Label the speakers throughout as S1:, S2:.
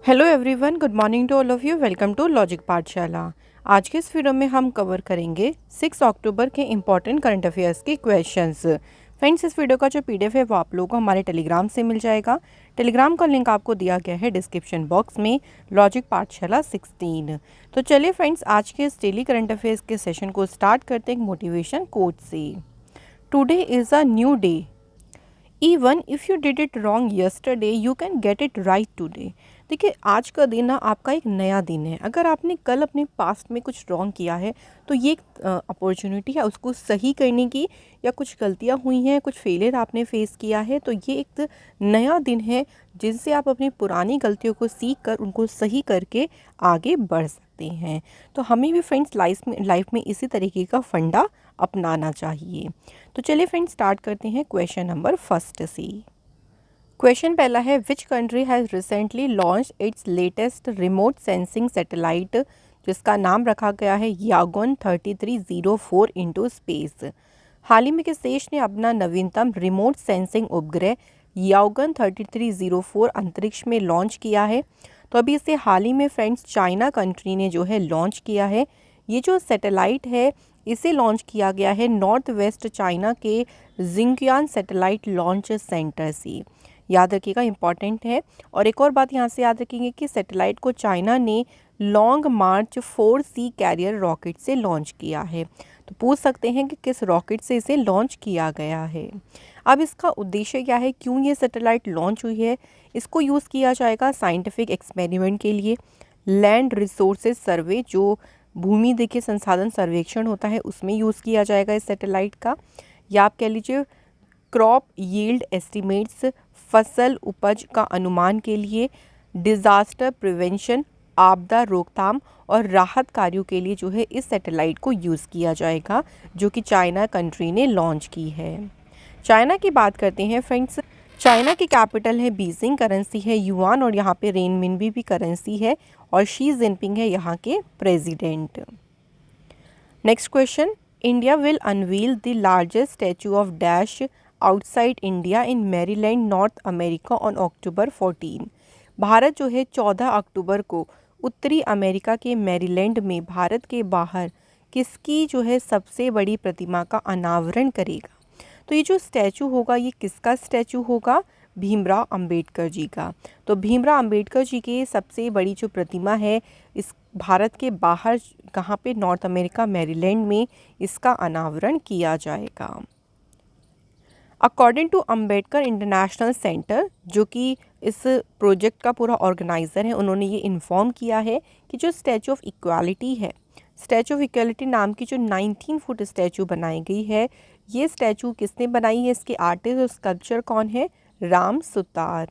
S1: Hello everyone, good morning to all of you. Welcome to logic Pathshala. आज के इस video में हम कवर करेंगे 6 अक्टूबर के इम्पॉर्टेंट करंट अफेयर्स के क्वेश्चंस। फ्रेंड्स, इस वीडियो का जो पीडीएफ है वो आप लोगों को हमारे टेलीग्राम से मिल जाएगा। टेलीग्राम का लिंक आपको दिया गया है डिस्क्रिप्शन बॉक्स में, लॉजिक पाठशाला 16। तो चलिए फ्रेंड्स, आज के इस डेली करंट अफेयर्स के सेशन को स्टार्ट करते हैं एक मोटिवेशन कोट से। Today is a new day. Even if you did it wrong yesterday you can get it right today. देखिए, आज का दिन ना आपका एक नया दिन है। अगर आपने कल अपने पास्ट में कुछ रॉन्ग किया है तो ये एक अपॉर्चुनिटी है उसको सही करने की, या कुछ गलतियां हुई हैं, कुछ फेलियर आपने फेस किया है तो ये एक नया दिन है जिनसे आप अपनी पुरानी गलतियों को सीख कर उनको सही करके आगे बढ़ सकते हैं। तो हमें भी फ्रेंड्स लाइफ में इसी तरीके का फंडा अपनाना चाहिए। तो चलिए फ्रेंड्स, स्टार्ट करते हैं क्वेश्चन नंबर फर्स्ट से। क्वेश्चन पहला है, which country has recently launch its latest remote sensing satellite, जिसका नाम रखा गया है यागोन 3304 इनटू स्पेस। हाल ही में किस देश ने अपना नवीनतम रिमोट सेंसिंग उपग्रह यागोन 3304 अंतरिक्ष में लॉन्च किया है? तो अभी इसे हाल ही में फ्रेंड्स चाइना कंट्री ने जो है लॉन्च किया है। ये जो सैटेलाइट है इसे लॉन्च किया गया है नॉर्थ वेस्ट चाइना के जिंगयान सैटेलाइट लॉन्च सेंटर से। याद रखिएगा, इंपॉर्टेंट है। और एक और बात यहाँ से याद रखेंगे कि सैटेलाइट को चाइना ने लॉन्ग मार्च 4C कैरियर रॉकेट से लॉन्च किया है। तो पूछ सकते हैं कि किस रॉकेट से इसे लॉन्च किया गया है। अब इसका उद्देश्य क्या है, क्यों ये सैटेलाइट लॉन्च हुई है? इसको यूज़ किया जाएगा साइंटिफिक एक्सपेरिमेंट के लिए, लैंड रिसोर्सेज सर्वे, जो भूमि देखिए संसाधन सर्वेक्षण होता है उसमें यूज़ किया जाएगा इस सैटेलाइट का, या आप कह लीजिए क्रॉप यील्ड एस्टिमेट्स, फसल उपज का अनुमान के लिए, डिज़ास्टर प्रिवेंशन, आपदा रोकथाम और राहत कार्यों के लिए जो है इस सैटेलाइट को यूज़ किया जाएगा, जो कि चाइना कंट्री ने लॉन्च की है। चाइना की बात करते हैं फ्रेंड्स। चाइना की कैपिटल है बीजिंग, करेंसी है युआन और यहाँ पे रेनमिनबी भी करेंसी है, और शी जिनपिंग है यहाँ के president. Next question, India will unveil the largest statue of dash outside India in Maryland north America on October 14। Bharat जो है 14 अक्टूबर को उत्तरी अमेरिका के मैरीलैंड में भारत के बाहर किसकी जो है सबसे बड़ी प्रतिमा का अनावरण करेगा? तो ये जो स्टैचू होगा ये किसका स्टैचू होगा? भीमराव अंबेडकर जी का। तो भीमराव अंबेडकर जी की सबसे बड़ी जो प्रतिमा है इस भारत के बाहर, कहाँ पे? नॉर्थ अमेरिका मैरीलैंड में इसका अनावरण किया जाएगा। According to Ambedkar international centre, जो कि इस प्रोजेक्ट का पूरा ऑर्गेनाइज़र है, उन्होंने ये इन्फॉर्म किया है कि जो स्टैचू ऑफ इक्वालिटी है, स्टैचू ऑफ इक्वालिटी नाम की जो 19 फुट स्टैचू बनाई गई है, ये स्टैचू किसने बनाई है? इसके आर्टिस्ट और स्कल्पचर कौन है? Ram Sutar.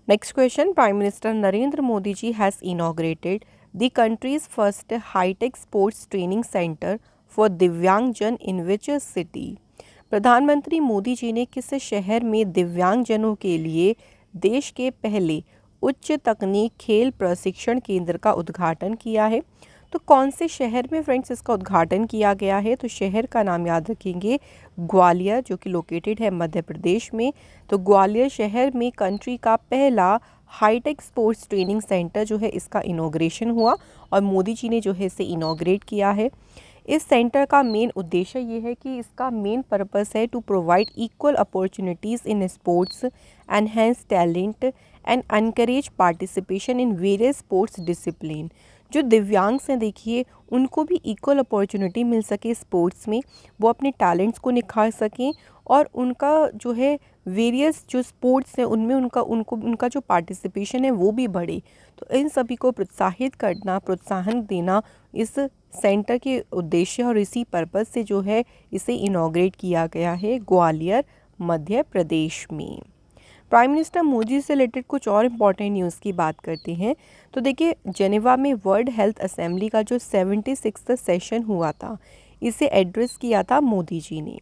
S1: Next question, prime minister Narendra Modi ji has inaugurated the countries first hitech sports training centre for Divyangjan in which city? प्रधानमंत्री मोदी जी ने किस शहर में दिव्यांगजनों के लिए देश के पहले उच्च तकनीक खेल प्रशिक्षण केंद्र का उद्घाटन किया है? तो कौन से शहर में फ्रेंड्स इसका उद्घाटन किया गया है? तो शहर का नाम याद रखेंगे ग्वालियर, जो कि लोकेटेड है मध्य प्रदेश में। तो ग्वालियर शहर में कंट्री का पहला हाईटेक स्पोर्ट्स ट्रेनिंग सेंटर जो है इसका इनॉग्रेशन हुआ, और मोदी जी ने जो है इसे इनॉग्रेट किया है। इस सेंटर का मेन उद्देश्य ये है कि इसका मेन पर्पस है to provide equal opportunities in sports, enhance talent and encourage participation in various sports discipline. जो दिव्यांग हैं देखिए, उनको भी इक्वल अपॉर्चुनिटी मिल सके स्पोर्ट्स में, वो अपने टैलेंट्स को निखार सकें, और उनका जो है वेरियस जो स्पोर्ट्स हैं उनमें उनका जो पार्टिसिपेशन है वो भी बढ़े। तो इन सभी को प्रोत्साहित करना, प्रोत्साहन देना इस सेंटर के उद्देश्य, और इसी पर्पस से जो है इसे इनॉग्रेट किया गया है ग्वालियर मध्य प्रदेश में। प्राइम मिनिस्टर मोदी से रिलेटेड कुछ और इम्पॉर्टेंट न्यूज़ की बात करते हैं। तो देखिए, जेनेवा में वर्ल्ड हेल्थ असेंबली का जो 76वां सेशन हुआ था, इसे एड्रेस किया था मोदी जी ने।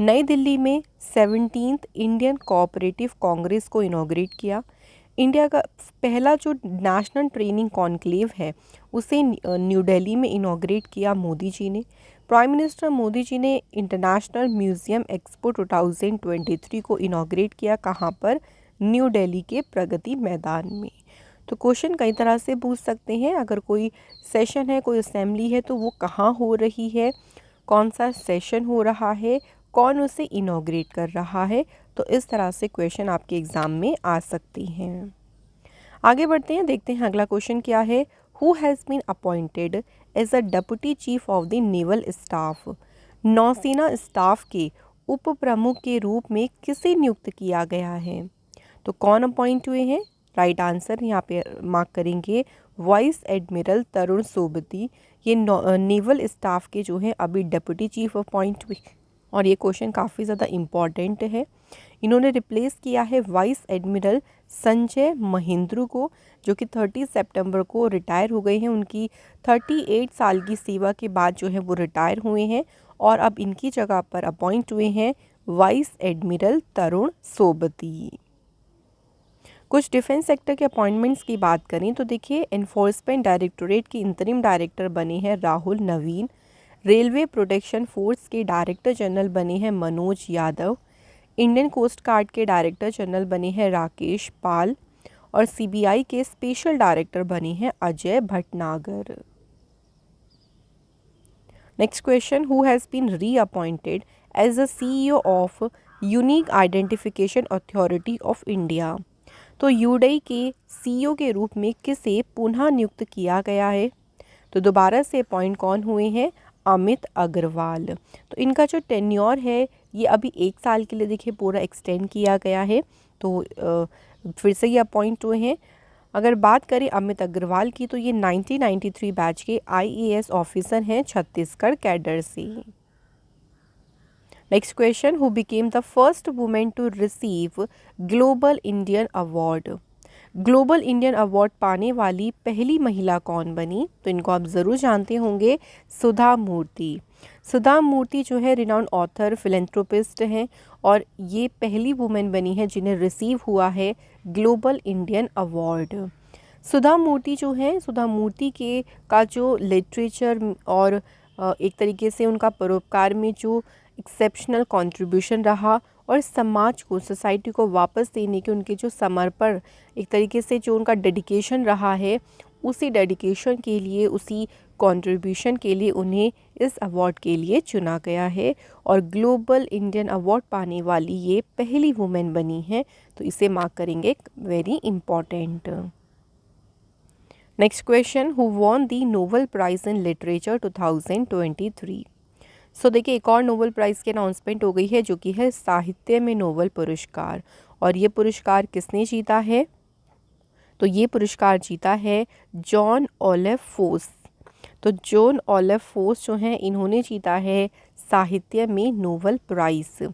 S1: नई दिल्ली में 17th इंडियन कोऑपरेटिव कांग्रेस को इनॉग्रेट किया। इंडिया का पहला जो नेशनल ट्रेनिंग कॉन्क्लेव है उसे न्यू दिल्ली में इनॉग्रेट किया मोदी जी ने। प्राइम मिनिस्टर मोदी जी ने इंटरनेशनल म्यूज़ियम एक्सपो 2023 को इनॉग्रेट किया, कहाँ पर? न्यू दिल्ली के प्रगति मैदान में। तो क्वेश्चन कई तरह से पूछ सकते हैं, अगर कोई सेशन है, कोई असेंबली है तो वो कहाँ हो रही है, कौन सा सेशन हो रहा है, कौन उसे इनॉग्रेट कर रहा है। तो इस तरह से क्वेश्चन आपके एग्ज़ाम में आ सकती हैं। आगे बढ़ते हैं, देखते हैं अगला क्वेश्चन क्या है। Who has been appointed as a deputy chief of the naval staff. नौसेना स्टाफ के उप प्रमुख के रूप में किसे नियुक्त किया गया है। तो कौन अपॉइंट हुए हैं? राइट आंसर यहाँ पे मार्क करेंगे वाइस एडमिरल तरुण सोबती। ये नेवल स्टाफ के जो हैं अभी डिप्टी चीफ अपॉइंट हुए, और ये क्वेश्चन काफ़ी ज़्यादा इम्पॉर्टेंट है। इन्होंने रिप्लेस किया है वाइस एडमिरल संजय महेंद्रू को, जो कि 30 सितंबर को रिटायर हो गए हैं। उनकी 38 साल की सेवा के बाद जो है वो रिटायर हुए हैं, और अब इनकी जगह पर अपॉइंट हुए हैं वाइस एडमिरल तरुण सोबती। कुछ डिफेंस सेक्टर के अपॉइंटमेंट्स की बात करें तो देखिए, एनफोर्समेंट डायरेक्टोरेट के इंतरिम डायरेक्टर बने हैं Rahul Naveen. Railway protection force के डायरेक्टर जनरल बने हैं Manoj Yadav. Indian coast guard के डायरेक्टर जनरल बने हैं राकेश पाल, और सीबीआई के स्पेशल डायरेक्टर बने हैं Ajay Bhatnagar. Next question, who has been reappointed as the CEO of unique identification authority of India. तो यूडई के सीईओ के रूप में किसे पुनः नियुक्त किया गया है। तो दोबारा से अपॉइंट कौन हुए हैं? अमित अग्रवाल। तो इनका जो टेन्योर है ये अभी 1 साल के लिए देखिए पूरा एक्सटेंड किया गया है, तो फिर से ये अपॉइंट हुए हैं। अगर बात करें अमित अग्रवाल की तो ये 1993 बैच के आईएएस ऑफिसर हैं छत्तीसगढ़ कैडर से। Next question, who became the first women to receive global Indian award. Global Indian award पाने वाली पहली महिला कौन बनी। तो इनको आप ज़रूर जानते होंगे, सुधा मूर्ति। सुधा मूर्ति जो है रिनाउंड ऑथर, फिलेंथ्रोपिस्ट हैं, और ये पहली वुमेन बनी है जिन्हें रिसीव हुआ है ग्लोबल इंडियन अवार्ड। सुधा मूर्ति जो है, सुधा मूर्ति के का जो लिटरेचर और एक तरीके से उनका परोपकार में जो एक्सेप्शनल कंट्रीब्यूशन रहा, और समाज को, सोसाइटी को वापस देने के उनके जो समर्पण, एक तरीके से जो उनका डेडिकेशन रहा है, उसी डेडिकेशन के लिए, उसी कंट्रीब्यूशन के लिए उन्हें इस अवार्ड के लिए चुना गया है, और ग्लोबल इंडियन अवार्ड पाने वाली ये पहली वुमेन बनी है। तो इसे मार्क करेंगे very important. Next question, who won the Nobel prize in literature 2023। सो देखिए, एक और नोबेल प्राइज़ की अनाउंसमेंट हो गई है, जो कि है साहित्य में नोबेल पुरस्कार। और ये पुरस्कार किसने जीता है? तो ये पुरस्कार जीता है जॉन ओलिव फोर्स। तो जॉन ओलिव फोर्स जो हैं, इन्होंने जीता है साहित्य में नोबेल प्राइज़।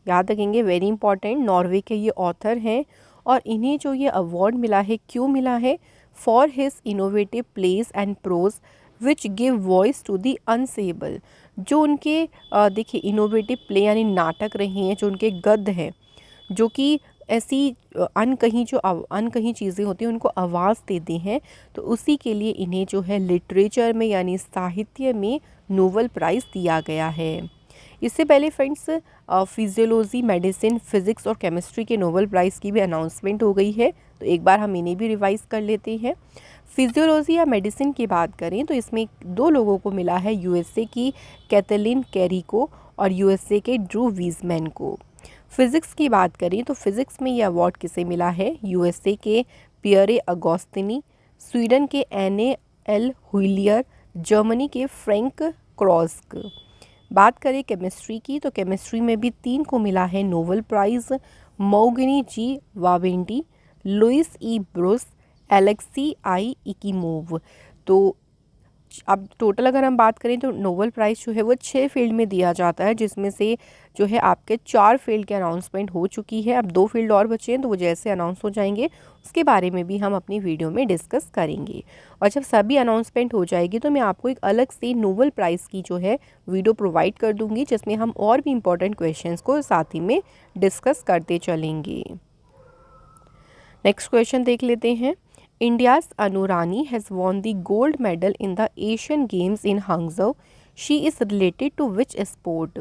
S1: याद रखेंगे, वेरी इंपॉर्टेंट, नॉर्वे के ये ऑथर हैं, और इन्हें जो ये अवार्ड मिला है, क्यों मिला है? For his innovative plays and prose which give voice to the unsayable. जो उनके देखिए इनोवेटिव प्ले यानी नाटक रहे हैं, जो उनके गद्य हैं, जो कि ऐसी अनकही चीज़ें होती हैं उनको आवाज़ देते हैं, तो उसी के लिए इन्हें जो है लिटरेचर में यानी साहित्य में नोबेल प्राइज़ दिया गया है। इससे पहले फ्रेंड्स, फिजियोलॉजी, मेडिसिन, फिज़िक्स और केमिस्ट्री के नोबेल प्राइज़ की भी अनाउंसमेंट हो गई है, तो एक बार हम इन्हें भी रिवाइज़ कर लेते हैं। फिजियोलॉजी या मेडिसिन की बात करें तो इसमें 2 लोगों को मिला है, यूएसए की कैथलीन कैरी को और यूएसए के ड्रू वीजमैन को। फिज़िक्स की बात करें तो फिज़िक्स में ये अवार्ड किसे मिला है? यूएसए के पियरे अगोस्तिनी, स्वीडन के एने एल हुइलियर, जर्मनी के फ्रैंक क्रॉस्क। बात करें केमिस्ट्री की तो केमिस्ट्री में भी 3 को मिला है नोबेल प्राइज़, मौगिनी जी वावेंटी, लुइस ई ब्रूस, एलेक्सी आई इकीमोव। तो अब टोटल अगर हम बात करें तो नोबेल प्राइज़ जो है वो 6 फील्ड में दिया जाता है, जिसमें से जो है आपके 4 फील्ड की अनाउंसमेंट हो चुकी है। अब 2 फील्ड और बचे हैं, तो वो जैसे अनाउंस हो जाएंगे उसके बारे में भी हम अपनी वीडियो में डिस्कस करेंगे। और जब सभी अनाउंसमेंट हो जाएगी तो मैं आपको एक अलग से नोबेल प्राइज़ की जो है वीडियो प्रोवाइड कर दूँगी, जिसमें हम और भी इम्पोर्टेंट क्वेश्चंस को साथ ही में डिस्कस करते चलेंगे। नेक्स्ट क्वेश्चन देख लेते हैं। India's Anu Rani has won the gold medal in the Asian Games in Hangzhou. She is related to which sport?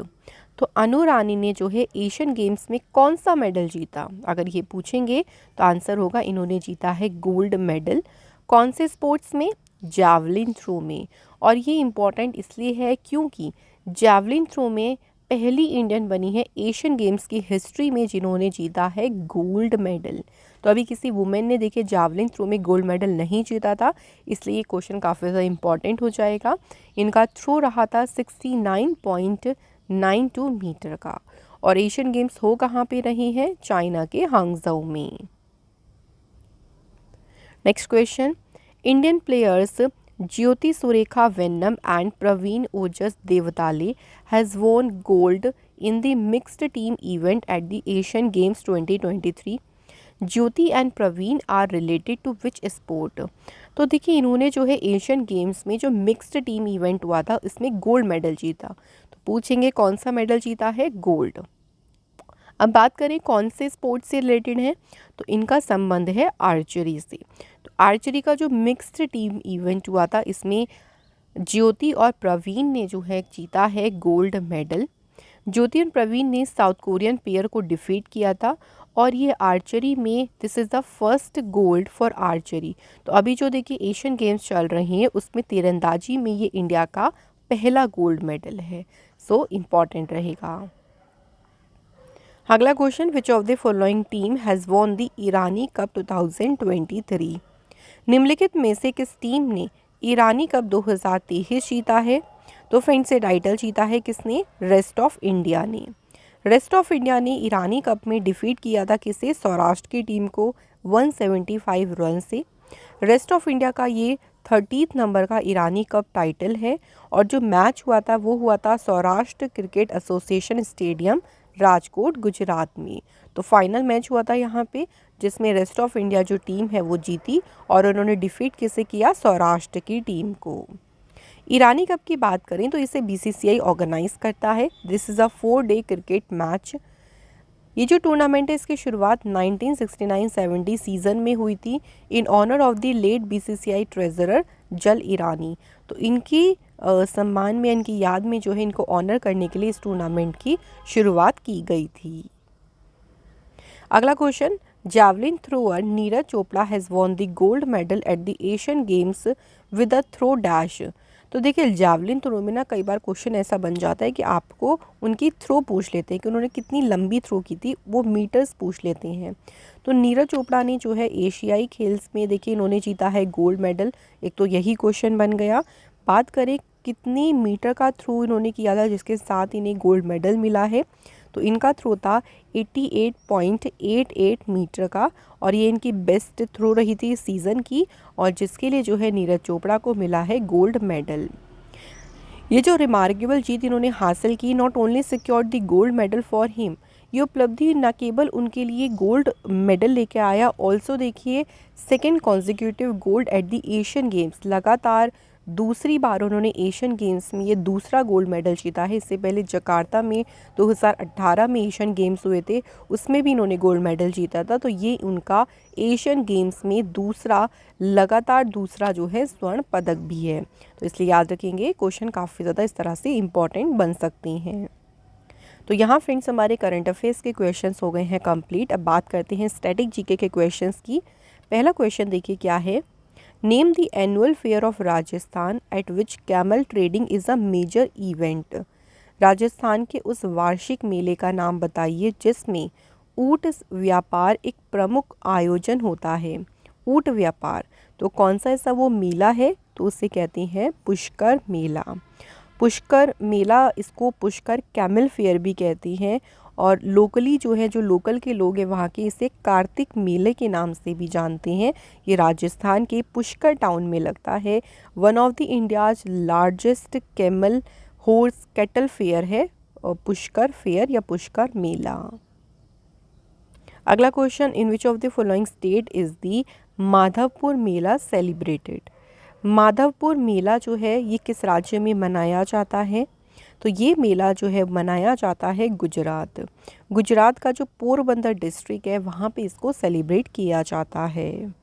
S1: तो अनु रानी ने जो है एशियन गेम्स में कौन सा मेडल जीता? अगर ये पूछेंगे तो आंसर होगा इन्होंने जीता है गोल्ड मेडल। कौन से स्पोर्ट्स में? जैवलिन थ्रो में। और ये इम्पॉर्टेंट इसलिए है क्योंकि जैवलिन थ्रो में पहली इंडियन बनी है एशियन गेम्स की हिस्ट्री में जिन्होंने जीता है गोल्ड मेडल। तो अभी किसी वुमेन ने देखिए जैवलिन थ्रो में गोल्ड मेडल नहीं जीता था, इसलिए ये क्वेश्चन काफ़ी ज़्यादा इंपॉर्टेंट हो जाएगा। इनका थ्रो रहा था 69.92 मीटर का। और एशियन गेम्स हो कहाँ पे रही हैं? चाइना के हांगझोउ में। Next question, Indian players Jyothi Surekha Vennam and Praveen Ojas Deotale has won gold in the mixed team event at the Asian Games 2023. Jyoti and Praveen are related to which sport? तो देखिए इन्होंने जो है एशियन गेम्स में जो मिक्स्ड टीम इवेंट हुआ था इसमें गोल्ड मेडल जीता। तो पूछेंगे कौन सा मेडल जीता है? गोल्ड। अब बात करें कौन से स्पोर्ट्स से रिलेटेड है, तो इनका संबंध है आर्चरी से। तो आर्चरी का जो मिक्स्ड टीम इवेंट हुआ था इसमें ज्योति और प्रवीण ने जो है जीता है गोल्ड मेडल। ज्योति और प्रवीण ने साउथ कोरियन पेयर को डिफीट किया था और ये आर्चरी में this is the first gold for archery. तो अभी जो देखिए एशियन गेम्स चल रहे हैं उसमें तीरंदाजी में ये इंडिया का पहला गोल्ड मेडल है। सो इम्पॉर्टेंट रहेगा। अगला question, which of the following team has won the Irani cup 2023? निम्नलिखित में से किस टीम ने ईरानी कप 2023 जीता है? तो फ्रेंड्स ये टाइटल जीता है किसने? रेस्ट ऑफ इंडिया ने। रेस्ट ऑफ इंडिया ने ईरानी कप में डिफीट किया था किसे? सौराष्ट्र की टीम को 175 रन से। रेस्ट ऑफ इंडिया का ये 30th नंबर का ईरानी कप टाइटल है और जो मैच हुआ था वो हुआ था Saurashtra cricket association stadium Rajkot Gujarat में। तो फाइनल मैच हुआ था यहाँ पे जिसमें रेस्ट ऑफ इंडिया जो टीम है वो जीती और उन्होंने डिफीट किसे किया? सौराष्ट्र की टीम को। ईरानी कप की बात करें तो इसे बीसीसीआई ऑर्गेनाइज करता है। This is a 4-day cricket match. ये जो टूर्नामेंट है इसकी शुरुआत 1969-70 सीज़न में हुई थी in honour of the late BCCI treasurer Jal Irani. तो इनकी सम्मान में, इनकी याद में जो है इनको ऑनर करने के लिए इस टूर्नामेंट की शुरुआत की गई थी। अगला question, javelin thrower Neeraj Chopra has won the gold medal at the Asian Games with a throw dash. तो देखिए जैवलिन थ्रो में ना कई बार क्वेश्चन ऐसा बन जाता है कि आपको उनकी थ्रो पूछ लेते हैं कि उन्होंने कितनी लंबी थ्रो की थी, वो मीटर्स पूछ लेते हैं। तो नीरज चोपड़ा ने जो है एशियाई खेल्स में देखिए इन्होंने जीता है गोल्ड मेडल। एक तो यही क्वेश्चन बन गया। बात करें कितनी मीटर का थ्रो इन्होंने किया था जिसके साथ इन्हें गोल्ड मेडल मिला है, तो इनका थ्रो था 88.88 मीटर का और ये इनकी बेस्ट थ्रो रही थी सीज़न की और जिसके लिए जो है नीरज चोपड़ा को मिला है गोल्ड मेडल। ये जो रिमार्केबल जीत इन्होंने हासिल की, not only secured the gold medal for him, ये उपलब्धि न केवल उनके लिए गोल्ड मेडल लेके आया, ऑल्सो देखिए second consecutive gold eight the Asian games. लगातार दूसरी बार उन्होंने एशियन गेम्स में ये दूसरा गोल्ड मेडल जीता है। इससे पहले जकार्ता में 2018 में एशियन गेम्स हुए थे, उसमें भी इन्होंने गोल्ड मेडल जीता था। तो ये उनका एशियन गेम्स में लगातार दूसरा जो है स्वर्ण पदक भी है। तो इसलिए याद रखेंगे क्वेश्चन काफ़ी ज़्यादा इस तरह से इम्पॉर्टेंट बन सकते हैं। तो यहाँ फ्रेंड्स हमारे करंट अफेयर्स के क्वेश्चंस हो गए हैं कंप्लीट। अब बात करते हैं स्टैटिक जीके के क्वेश्चंस की। पहला क्वेश्चन देखिए क्या है, name the annual fair of Rajasthan at which camel trading is a major event. Rajasthan के उस वार्षिक मेले का नाम बताइए जिसमें ऊँट व्यापार एक प्रमुख आयोजन होता है। ऊँट व्यापार, तो कौन सा ऐसा वो मेला है? तो उसे कहते हैं पुष्कर मेला। पुष्कर मेला, इसको पुष्कर कैमल फेयर भी कहती हैं और लोकली जो है, जो लोकल के लोग हैं वहाँ के इसे कार्तिक मेले के नाम से भी जानते हैं। ये राजस्थान के पुष्कर टाउन में लगता है। One of the India's largest camel horse cattle fair है पुष्कर फेयर या पुष्कर मेला। अगला question, in which of the following state is the Madhavpur Mela celebrated. Madhavpur Mela जो है ये किस राज्य में मनाया जाता है? तो ये मेला जो है मनाया जाता है गुजरात। गुजरात का जो पोरबंदर डिस्ट्रिक्ट है वहाँ पे इसको सेलिब्रेट किया जाता है।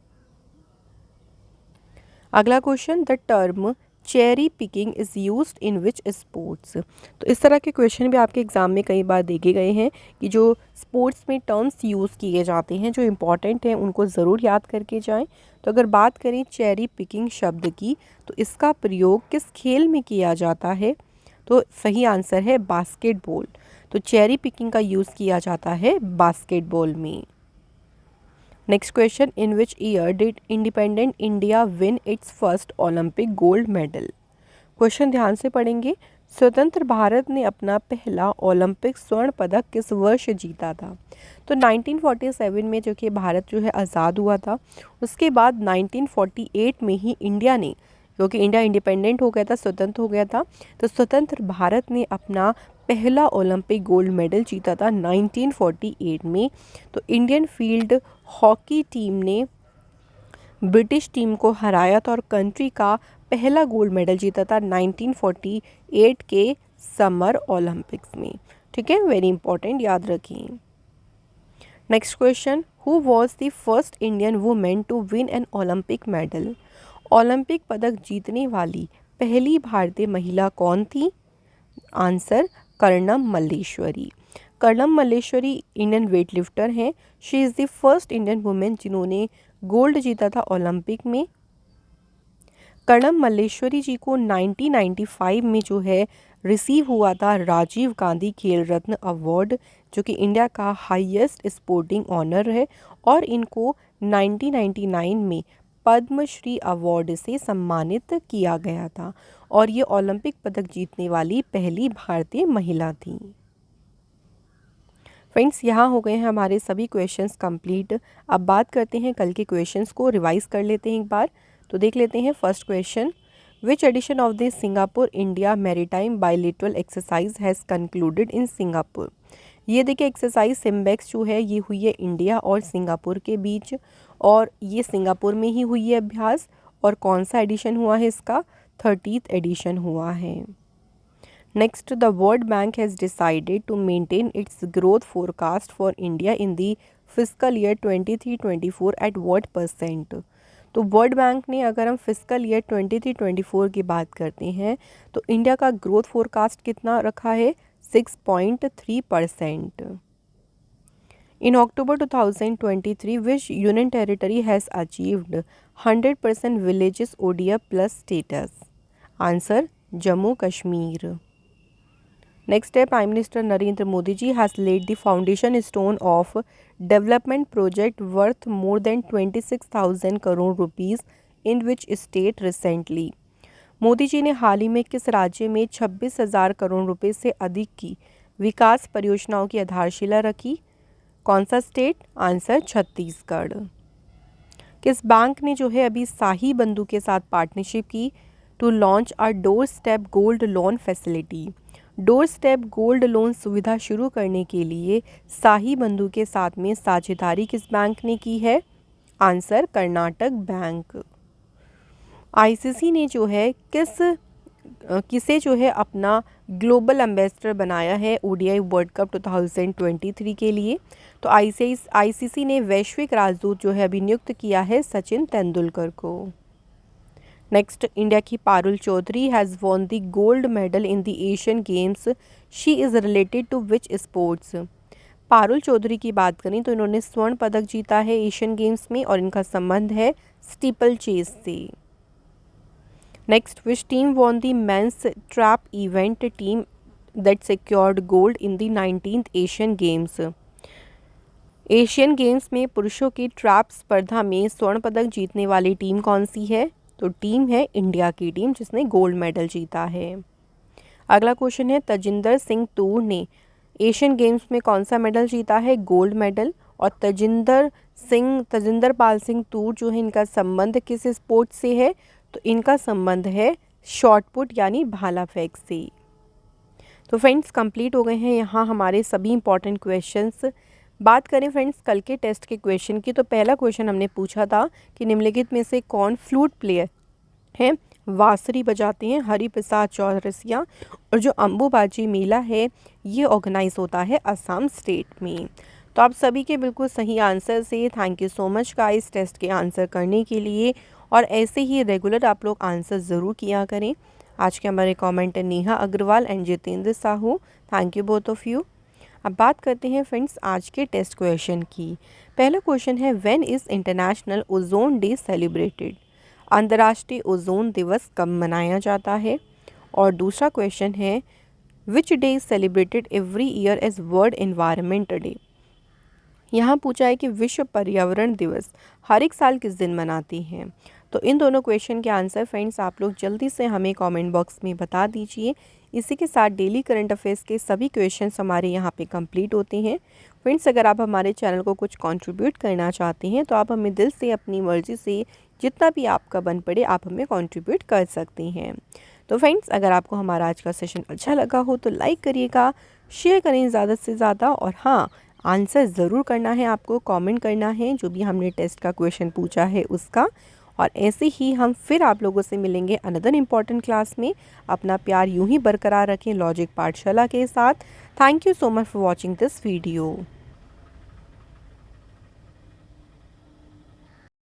S1: अगला question, the term cherry picking is used in which sports. तो इस तरह के क्वेश्चन भी आपके एग्ज़ाम में कई बार देखे गए हैं कि जो स्पोर्ट्स में टर्म्स यूज़ किए जाते हैं जो इम्पॉर्टेंट हैं उनको ज़रूर याद करके जाएं। तो अगर बात करें चेरी पिकिंग शब्द की, तो इसका प्रयोग किस खेल में किया जाता है? तो सही आंसर है बास्केटबॉल। तो चेरी पिकिंग का यूज़ किया जाता है बास्केटबॉल में। Next question, in which year did independent India win it's first Olympic gold medal? Question ध्यान से पढ़ेंगे। स्वतंत्र भारत ने अपना पहला ओलंपिक स्वर्ण पदक किस वर्ष जीता था? तो 1947 में जो कि भारत जो है आज़ाद हुआ था, उसके बाद 1948 में ही इंडिया ने, क्योंकि इंडिया इंडिपेंडेंट हो गया था, स्वतंत्र हो गया था, तो स्वतंत्र भारत ने अपना पहला ओलंपिक गोल्ड मेडल जीता था 1948 में। तो इंडियन फील्ड हॉकी टीम ने ब्रिटिश टीम को हराया था और कंट्री का पहला गोल्ड मेडल जीता था 1948 के समर ओलंपिक्स में। ठीक है, वेरी इंपॉर्टेंट, याद रखिए। Next question, who was the first Indian women to win an Olympic medal? Olympic पदक जीतने वाली पहली भारतीय महिला कौन थी? Answer Karnam Malleswari. Karnam Malleswari Indian weightlifter हैं। She is the first Indian women जिन्होंने गोल्ड जीता था ओलंपिक में। कर्णम मल्लेश्वरी जी को 1995 में जो है रिसीव हुआ था राजीव गांधी खेल रत्न अवार्ड, जो कि इंडिया का हाईएस्ट स्पोर्टिंग ऑनर है, और इनको 1999 में पद्मश्री अवार्ड से सम्मानित किया गया था और ये ओलंपिक पदक जीतने वाली पहली भारतीय महिला थी। फ्रेंड्स, यहाँ हो गए हैं हमारे सभी क्वेश्चंस कंप्लीट। अब बात करते हैं कल के क्वेश्चंस को, रिवाइज कर लेते हैं एक बार। तो देख लेते हैं first question, which edition of the Singapore India maritime bilateral exercise has concluded in Singapore? ये देखिए एक्सरसाइज सिम्बेक्स जो है ये हुई है इंडिया और सिंगापुर के बीच, और ये सिंगापुर में ही हुई है अभ्यास। और कौन सा एडिशन हुआ है इसका? 30th एडिशन हुआ है। Next, the World Bank has decided to maintain its growth forecast for India in the fiscal year 23-24 at what %? तो वर्ल्ड बैंक ने, अगर हम फिस्कल ईयर 23-24 की बात करते हैं, तो इंडिया का ग्रोथ फोरकास्ट कितना रखा है? 6.3%। In October 2023, which union territory has achieved 100% villages ODF plus status? Answer, Jammu Kashmir. Next है, Prime Minister Narendra Modi ji has laid the foundation stone of development project worth more than 26,000 crore rupees in which state recently? Modi ji ने हाल ही में किस राज्य में 26,000 करोड़ रुपए से अधिक की विकास परियोजनाओं की आधारशिला रखी? कौन सा स्टेट? आंसर, छत्तीसगढ़। किस बैंक ने जो है अभी शाही बंधु के साथ पार्टनरशिप की to launch a door step gold loan facility? Door step gold loan सुविधा शुरू करने के लिए शाही बंधु के साथ में साझेदारी किस बैंक ने की है? Answer, Karnataka bank. आईसीसी ने जो है किसे जो है अपना ग्लोबल एम्बेसडर बनाया है ओडीआई वर्ल्ड कप 2023 के लिए? तो आईसीसी ने वैश्विक राजदूत जो है अभी नियुक्त किया है सचिन तेंदुलकर को। नेक्स्ट, इंडिया की Parul Chaudhary has won the gold medal in the Asian Games. She is related to which sports? Parul Chaudhary की बात करें तो इन्होंने स्वर्ण पदक जीता है एशियन गेम्स में और इनका संबंध है स्टीपल चेस से। Next, which team won the mens trap event team that secured gold in the 19th Asian Games? Asian Games में पुरुषों की ट्रैप स्पर्धा में स्वर्ण पदक जीतने वाली टीम कौन सी है? तो टीम है इंडिया की टीम जिसने गोल्ड मेडल जीता है। अगला क्वेश्चन है, तजिंदर सिंह तूर ने एशियन गेम्स में कौन सा मेडल जीता है? Gold medal. और तजिंदर पाल सिंह तूर जो है, इनका संबंध किस स्पोर्ट से है? तो इनका संबंध है शॉट पुट यानी भाला फेंक से। तो फ्रेंड्स, कंप्लीट हो गए हैं यहाँ हमारे सभी इंपॉर्टेंट क्वेश्चंस। बात करें फ्रेंड्स कल के टेस्ट के क्वेश्चन की, तो पहला क्वेश्चन हमने पूछा था कि निम्नलिखित में से कौन फ्लूट प्लेयर हैं, बांसुरी बजाते हैं? हरिप्रसाद चौरसिया। और जो अम्बुबाची मेला है ये ऑर्गेनाइज होता है असम स्टेट में। तो आप सभी के बिल्कुल सही आंसर से thank you so much guys test के आंसर करने के लिए। और ऐसे ही रेगुलर आप लोग आंसर ज़रूर किया करें। आज के हमारे कमेंट है Neha Agarwal and Jitendra Sahu. Thank you both of you. अब बात करते हैं फ्रेंड्स आज के टेस्ट क्वेश्चन की। पहला क्वेश्चन है when is international ozone day celebrated? अंतर्राष्ट्रीय ओजोन दिवस कब मनाया जाता है? और दूसरा क्वेश्चन है which day is celebrated every year as world environment day? यहाँ पूछा है कि विश्व पर्यावरण दिवस हर एक साल किस दिन मनाती हैं। तो इन दोनों क्वेश्चन के आंसर फ्रेंड्स आप लोग जल्दी से हमें कमेंट बॉक्स में बता दीजिए। इसी के साथ डेली करंट अफेयर्स के सभी क्वेश्चंस हमारे यहाँ पे कंप्लीट होते हैं। फ्रेंड्स अगर आप हमारे चैनल को कुछ कंट्रीब्यूट करना चाहते हैं तो आप हमें दिल से अपनी मर्ज़ी से जितना भी आपका बन पड़े आप हमें कंट्रीब्यूट कर सकती हैं। तो फ्रेंड्स अगर आपको हमारा आज का सेशन अच्छा लगा हो तो लाइक करिएगा, शेयर करें ज़्यादा से ज़्यादा, और हाँ आंसर ज़रूर करना है, आपको कमेंट करना है जो भी हमने टेस्ट का क्वेश्चन पूछा है उसका। और ऐसे ही हम फिर आप लोगों से मिलेंगे अनदर इम्पॉर्टेंट क्लास में। अपना प्यार यूं ही बरकरार रखें लॉजिक पाठशाला के साथ। Thank you so much for watching this video.